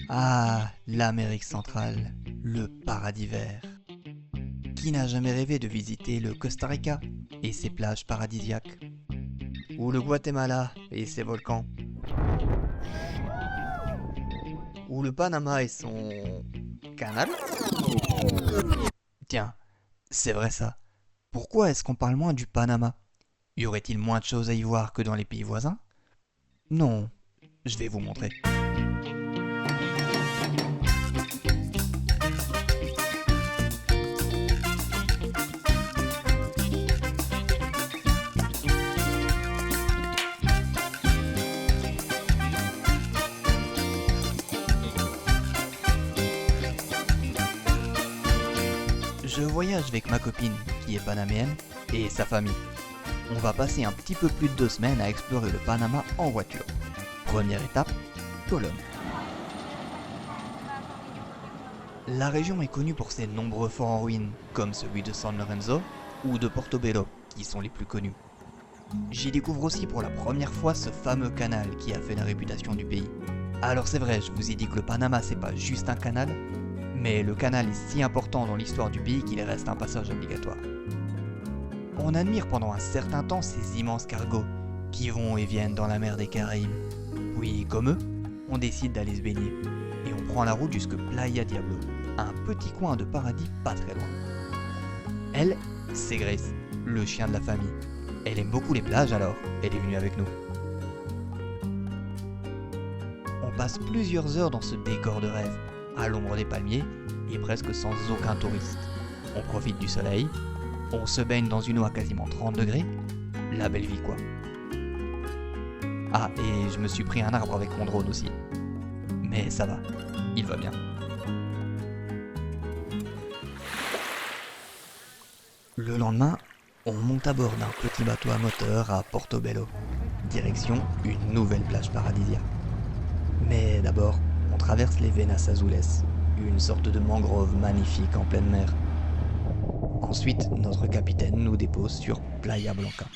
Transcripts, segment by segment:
Ah, l'Amérique centrale, le paradis vert. Qui n'a jamais rêvé de visiter le Costa Rica et ses plages paradisiaques? Ou le Guatemala et ses volcans? Ou le Panama et son... canal? Tiens, c'est vrai ça. Pourquoi est-ce qu'on parle moins du Panama? Y aurait-il moins de choses à y voir que dans les pays voisins? Non, je vais vous montrer. Je voyage avec ma copine, qui est panaméenne, et sa famille. On va passer un petit peu plus de 2 semaines à explorer le Panama en voiture. Première étape, Colón. La région est connue pour ses nombreux forts en ruine, comme celui de San Lorenzo ou de Portobello, qui sont les plus connus. J'y découvre aussi pour la première fois ce fameux canal qui a fait la réputation du pays. Alors c'est vrai, je vous ai dit que le Panama c'est pas juste un canal, mais le canal est si important dans l'histoire du pays qu'il reste un passage obligatoire. On admire pendant un certain temps ces immenses cargos qui vont et viennent dans la mer des Caraïbes. Puis, comme eux, on décide d'aller se baigner et on prend la route jusque Playa Diablo, un petit coin de paradis pas très loin. Elle, c'est Grace, le chien de la famille. Elle aime beaucoup les plages alors, elle est venue avec nous. On passe plusieurs heures dans ce décor de rêve, à l'ombre des palmiers et presque sans aucun touriste. On profite du soleil, on se baigne dans une eau à quasiment 30 degrés, la belle vie quoi. Ah, et je me suis pris un arbre avec mon drone aussi. Mais ça va, il va bien. Le lendemain, on monte à bord d'un petit bateau à moteur à Portobello. Direction une nouvelle plage paradisiaque. Mais d'abord, on traverse les Venas Azules, une sorte de mangrove magnifique en pleine mer. Ensuite, notre capitaine nous dépose sur Playa Blanca.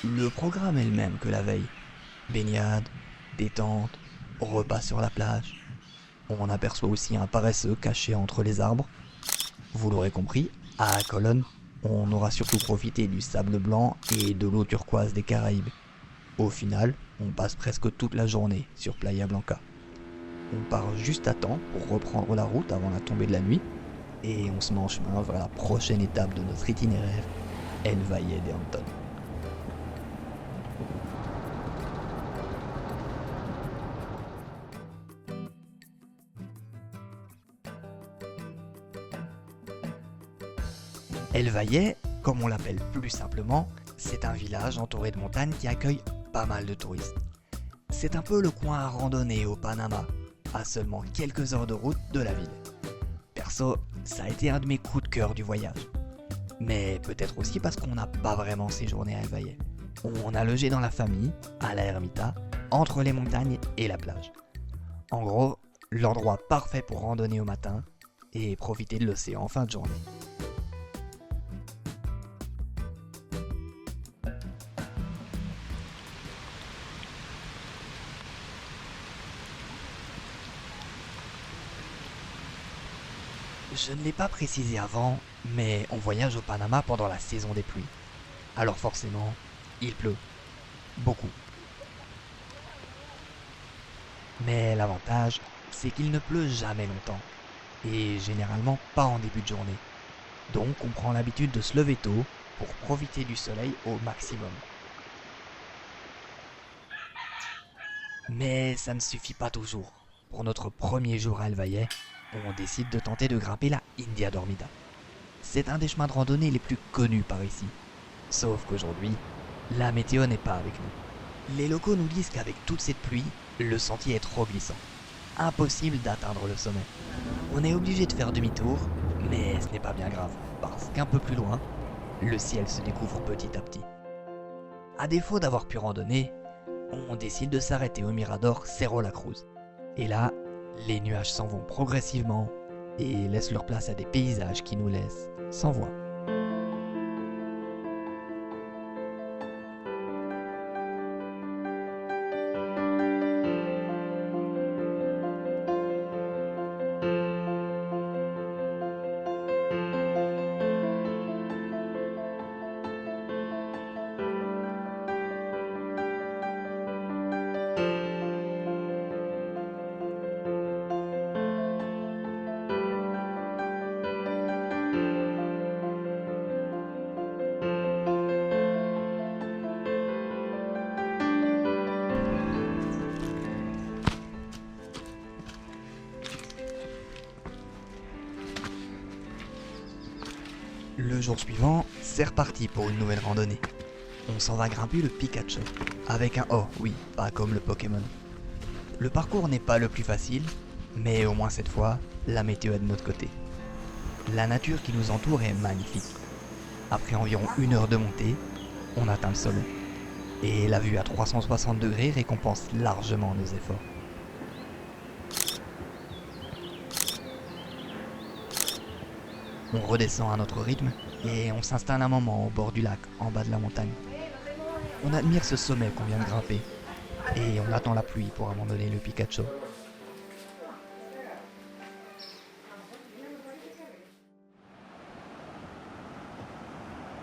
Le programme est le même que la veille. Baignade, détente, repas sur la plage. On aperçoit aussi un paresseux caché entre les arbres. Vous l'aurez compris, à Colón, on aura surtout profité du sable blanc et de l'eau turquoise des Caraïbes. Au final, on passe presque toute la journée sur Playa Blanca. On part juste à temps pour reprendre la route avant la tombée de la nuit et on se met en chemin vers la prochaine étape de notre itinéraire, El Valle de Antón. El Valle, comme on l'appelle plus simplement, c'est un village entouré de montagnes qui accueille pas mal de touristes. C'est un peu le coin à randonner au Panama, à seulement quelques heures de route de la ville. Perso, ça a été un de mes coups de cœur du voyage. Mais peut-être aussi parce qu'on n'a pas vraiment séjourné à El Valle. On a logé dans la famille, à la ermita, entre les montagnes et la plage. En gros, l'endroit parfait pour randonner au matin et profiter de l'océan en fin de journée. Je ne l'ai pas précisé avant, mais on voyage au Panama pendant la saison des pluies. Alors forcément, il pleut. Beaucoup. Mais l'avantage, c'est qu'il ne pleut jamais longtemps. Et généralement pas en début de journée. Donc on prend l'habitude de se lever tôt pour profiter du soleil au maximum. Mais ça ne suffit pas toujours. Pour notre premier jour à El Valle, on décide de tenter de grimper la India Dormida. C'est un des chemins de randonnée les plus connus par ici. Sauf qu'aujourd'hui, la météo n'est pas avec nous. Les locaux nous disent qu'avec toute cette pluie, le sentier est trop glissant. Impossible d'atteindre le sommet. On est obligé de faire demi-tour, mais ce n'est pas bien grave, parce qu'un peu plus loin, le ciel se découvre petit à petit. À défaut d'avoir pu randonner, on décide de s'arrêter au mirador Cerro La Cruz. Et là, les nuages s'en vont progressivement et laissent leur place à des paysages qui nous laissent sans voix. Le jour suivant, c'est reparti pour une nouvelle randonnée. On s'en va grimper le Pikachu, avec un O, oui, pas comme le Pokémon. Le parcours n'est pas le plus facile, mais au moins cette fois, la météo est de notre côté. La nature qui nous entoure est magnifique. Après environ 1 heure de montée, on atteint le sommet. Et la vue à 360 degrés récompense largement nos efforts. On redescend à notre rythme et on s'installe un moment au bord du lac, en bas de la montagne. On admire ce sommet qu'on vient de grimper et on attend la pluie pour abandonner le Pikachu.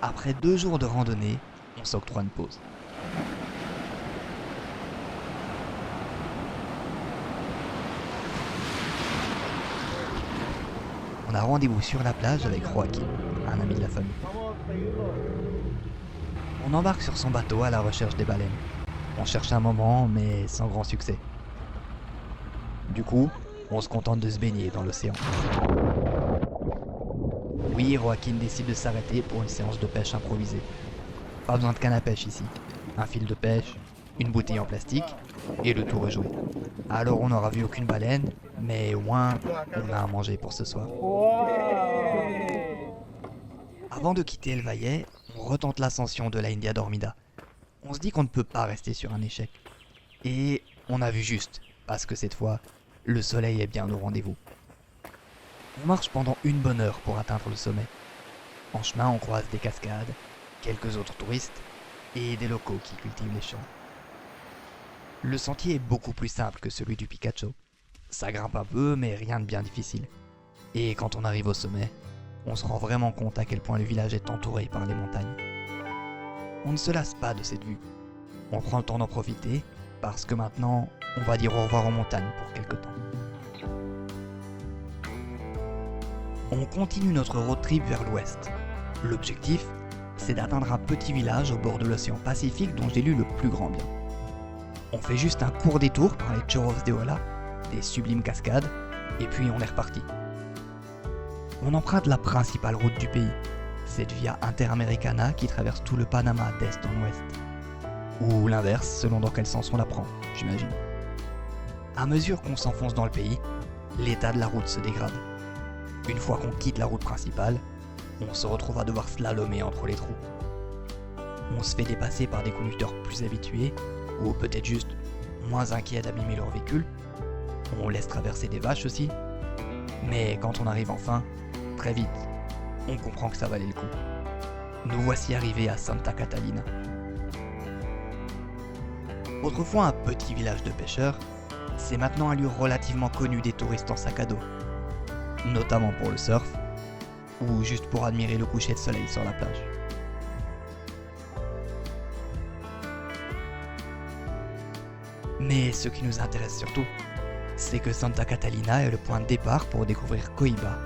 Après 2 jours de randonnée, on s'octroie une pause. On a rendez-vous sur la plage avec Joaquin, un ami de la famille. On embarque sur son bateau à la recherche des baleines. On cherche un moment, mais sans grand succès. Du coup, on se contente de se baigner dans l'océan. Oui, Joaquin décide de s'arrêter pour une séance de pêche improvisée. Pas besoin de canne à pêche ici. Un fil de pêche, une bouteille en plastique, et le tour est joué. Alors on n'aura vu aucune baleine, mais au moins on a à manger pour ce soir. Avant de quitter El Valle, on retente l'ascension de la India Dormida. On se dit qu'on ne peut pas rester sur un échec. Et on a vu juste, parce que cette fois, le soleil est bien au rendez-vous. On marche pendant une bonne heure pour atteindre le sommet. En chemin, on croise des cascades, quelques autres touristes et des locaux qui cultivent les champs. Le sentier est beaucoup plus simple que celui du Pikachu. Ça grimpe un peu, mais rien de bien difficile. Et quand on arrive au sommet, on se rend vraiment compte à quel point le village est entouré par les montagnes. On ne se lasse pas de cette vue. On prend le temps d'en profiter, parce que maintenant, on va dire au revoir aux montagnes pour quelque temps. On continue notre road trip vers l'ouest. L'objectif, c'est d'atteindre un petit village au bord de l'océan Pacifique dont j'ai lu le plus grand bien. On fait juste un court détour par les Chorros de Ola, des sublimes cascades, et puis on est reparti. On emprunte la principale route du pays, cette Via Interamericana qui traverse tout le Panama d'est en ouest. Ou l'inverse, selon dans quel sens on la prend, j'imagine. À mesure qu'on s'enfonce dans le pays, l'état de la route se dégrade. Une fois qu'on quitte la route principale, on se retrouve à devoir slalomer entre les trous. On se fait dépasser par des conducteurs plus habitués, ou peut-être juste moins inquiets d'abîmer leur véhicule. On laisse traverser des vaches aussi. Mais quand on arrive enfin, très vite, on comprend que ça valait le coup. Nous voici arrivés à Santa Catalina. Autrefois un petit village de pêcheurs, c'est maintenant un lieu relativement connu des touristes en sac à dos. Notamment pour le surf, ou juste pour admirer le coucher de soleil sur la plage. Mais ce qui nous intéresse surtout, c'est que Santa Catalina est le point de départ pour découvrir Coiba,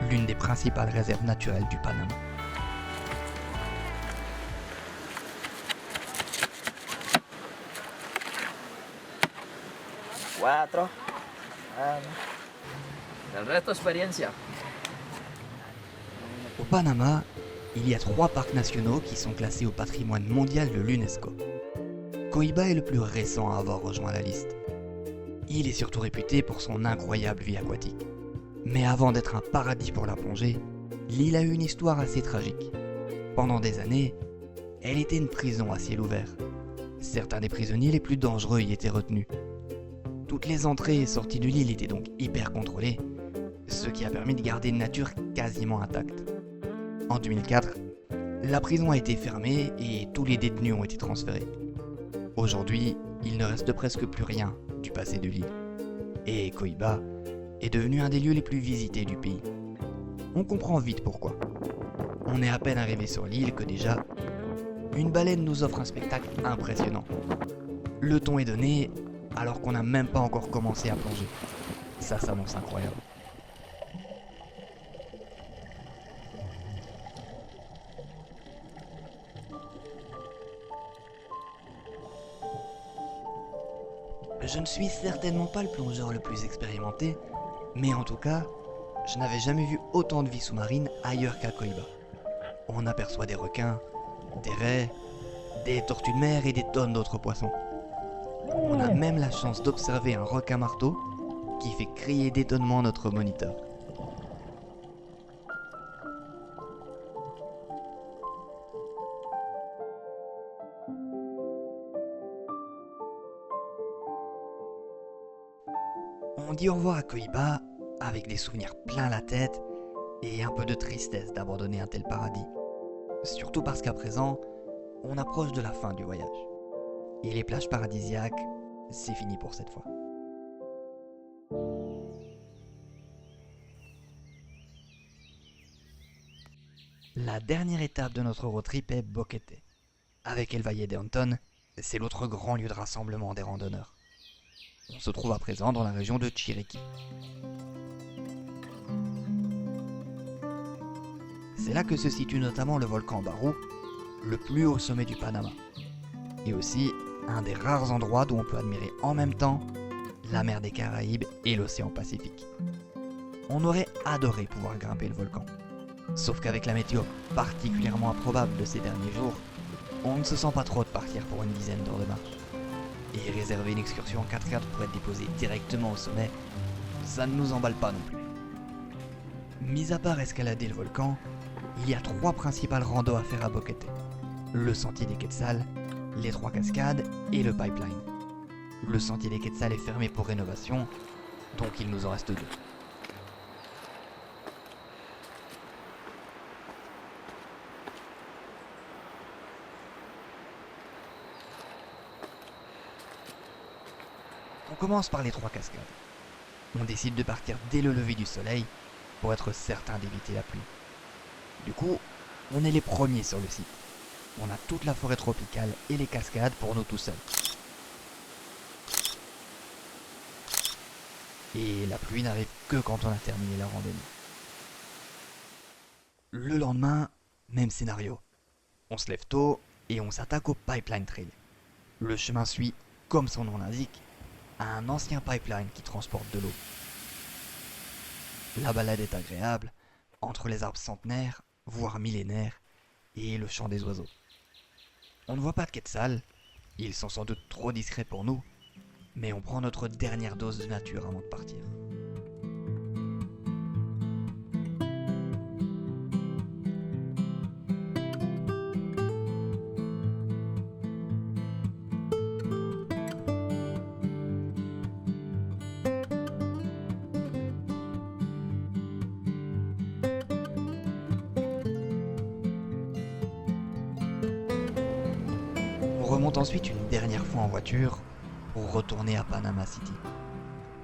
l'une des principales réserves naturelles du Panama. Cuatro. El resto experiencia. Au Panama, il y a 3 parcs nationaux qui sont classés au patrimoine mondial de l'UNESCO. Coiba est le plus récent à avoir rejoint la liste. Il est surtout réputé pour son incroyable vie aquatique. Mais avant d'être un paradis pour la plongée, l'île a eu une histoire assez tragique. Pendant des années, elle était une prison à ciel ouvert. Certains des prisonniers les plus dangereux y étaient retenus. Toutes les entrées et sorties de l'île étaient donc hyper contrôlées, ce qui a permis de garder une nature quasiment intacte. En 2004, la prison a été fermée et tous les détenus ont été transférés. Aujourd'hui, il ne reste presque plus rien du passé de l'île. Et Coiba est devenu un des lieux les plus visités du pays. On comprend vite pourquoi. On est à peine arrivé sur l'île que déjà, une baleine nous offre un spectacle impressionnant. Le ton est donné alors qu'on n'a même pas encore commencé à plonger. Ça s'annonce incroyable. Je ne suis certainement pas le plongeur le plus expérimenté, mais en tout cas, je n'avais jamais vu autant de vie sous-marine ailleurs qu'à Coiba. On aperçoit des requins, des raies, des tortues de mer et des tonnes d'autres poissons. On a même la chance d'observer un requin-marteau qui fait crier d'étonnement notre moniteur. On dit au revoir à Cohiba avec des souvenirs plein la tête et un peu de tristesse d'abandonner un tel paradis. Surtout parce qu'à présent, on approche de la fin du voyage. Et les plages paradisiaques, c'est fini pour cette fois. La dernière étape de notre road trip est Boquete. Avec El Valle de Antón, c'est l'autre grand lieu de rassemblement des randonneurs. On se trouve à présent dans la région de Chiriquí. C'est là que se situe notamment le volcan Barú, le plus haut sommet du Panama. Et aussi un des rares endroits où on peut admirer en même temps la mer des Caraïbes et l'océan Pacifique. On aurait adoré pouvoir grimper le volcan. Sauf qu'avec la météo particulièrement improbable de ces derniers jours, on ne se sent pas trop de partir pour une dizaine d'heures de marche. Et réserver une excursion en 4x4 pour être déposé directement au sommet, ça ne nous emballe pas non plus. Mis à part escalader le volcan, il y a 3 principales randos à faire à Boquete. Le sentier des Quetzals, les 3 cascades et le pipeline. Le sentier des Quetzals est fermé pour rénovation, donc il nous en reste 2. On commence par les 3 cascades. On décide de partir dès le lever du soleil pour être certain d'éviter la pluie. Du coup, on est les premiers sur le site. On a toute la forêt tropicale et les cascades pour nous tout seuls. Et la pluie n'arrive que quand on a terminé la randonnée. Le lendemain, même scénario. On se lève tôt et on s'attaque au Pipeline Trail. Le chemin suit, comme son nom l'indique, à un ancien pipeline qui transporte de l'eau. La balade est agréable, entre les arbres centenaires, voire millénaires, et le chant des oiseaux. On ne voit pas de quetzals, ils sont sans doute trop discrets pour nous, mais on prend notre dernière dose de nature avant de partir. On remonte ensuite une dernière fois en voiture pour retourner à Panama City.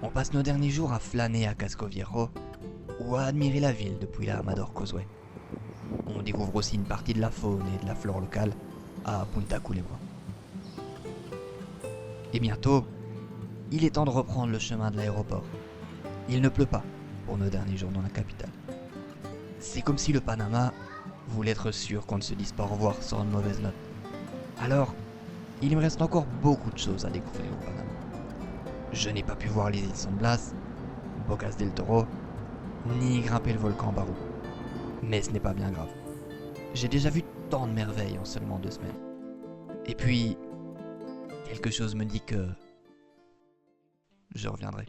On passe nos derniers jours à flâner à Casco Viejo ou à admirer la ville depuis la Amador Causeway. On découvre aussi une partie de la faune et de la flore locale à Punta Culebra. Et bientôt, il est temps de reprendre le chemin de l'aéroport. Il ne pleut pas pour nos derniers jours dans la capitale. C'est comme si le Panama voulait être sûr qu'on ne se dise pas au revoir sur une mauvaise note. Alors, il me reste encore beaucoup de choses à découvrir au Panama. Je n'ai pas pu voir les îles San Blas, Bocas del Toro, ni grimper le volcan Barú. Mais ce n'est pas bien grave. J'ai déjà vu tant de merveilles en seulement 2 semaines. Et puis, quelque chose me dit que je reviendrai.